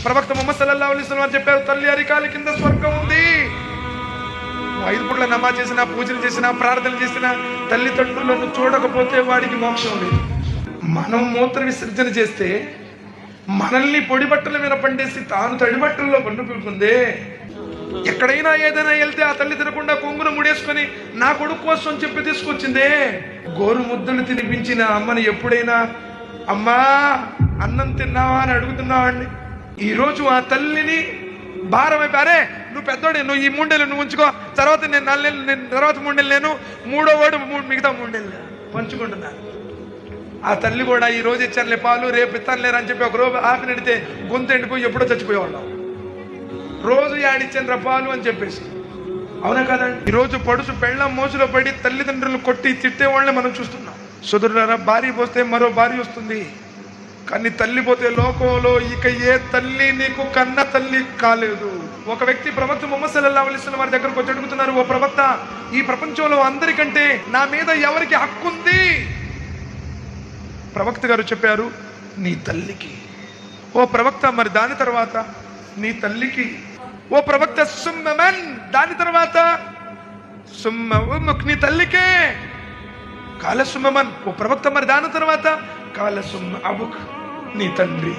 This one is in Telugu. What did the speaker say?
ప్రవక్త ముహమ్మద్ సల్లల్లాహు అలైహి వసల్లం చెప్పారు, తల్లి అరికాల కింద స్వర్గం ఉంది. 5 పూట్ల నమాజ్ చేసినా, పూజలు చేసినా, ప్రార్థనలు చేసినా తల్లిదండ్రులను చూడకపోతే వాడికి మోక్షం లేదు. మనం మూత్ర విసర్జన చేస్తే మనల్ని పొడి బట్టల మీద పండేసి తాను తడి బట్టల్లో పండుకుంటుందే. ఎక్కడైనా ఏదైనా వెళ్తే ఆ తల్లి తినకుండా కొంగున ముడేసుకొని నా కొడుకు కోసం చెప్పి తీసుకొచ్చిందే. గోరు ముద్దలు తినిపించిన అమ్మని ఎప్పుడైనా అమ్మా అన్నం తిన్నావా అని అడుగుతున్నావాడిని. ఈరోజు ఆ తల్లిని భారం అయిపోయారే, నువ్వు పెద్దోడే, నువ్వు ఈ 3 నెలలు నువ్వు ఉంచుకో, తర్వాత నేను 4 నెలలు, నేను తర్వాత 3 నెలలు, నేను 3వ వాడు మిగతా 3 నెలలు పంచుకుంటున్నాను. ఆ తల్లి కూడా ఈ రోజు ఇచ్చానులే పాలు, రేపు ఇస్తాను లేరు అని చెప్పి ఒక రోజు ఆపి నడితే గొంతు ఎండిపోయి ఎప్పుడో చచ్చిపోయేవాళ్ళం. రోజు యాడిచ్చాను పాలు అని చెప్పేసి. అవునా కదండి? ఈరోజు పడుసు పెళ్ళం మోసులో పడి తల్లిదండ్రులు కొట్టి తిట్టే వాళ్ళని మనం చూస్తున్నాం. సోదరులారా, భార్య పోస్తే మరో భార్య వస్తుంది, కానీ తల్లి పోతే లోకంలో ఇక ఏ తల్లి నీకు కన్న తల్లి కాలేదు. ఒక వ్యక్తి ప్రవక్త ముహమ్మద్ సల్లల్లాహు అలైహి వసల్లం వారి దగ్గరకు వచ్చి అడుగుతున్నారు, ఓ ప్రవక్త, ఈ ప్రపంచంలో అందరికంటే నా మీద ఎవరికి హక్కు ఉంది? ప్రవక్త గారు చెప్పారు, నీ తల్లికి. ఓ ప్రవక్త, మరి దాని తర్వాత? నీ తల్లికి. ఓ ప్రవక్త, సుమ్మమన్, దాని తర్వాత? సుమ్మ ఉమ్ముక్, నీ తల్లికే. కాల సుమ్మమన్. ఓ ప్రవక్త, మరి దాని తర్వాత? కాల సుమ్మ అబుక్, నీ తండ్రి.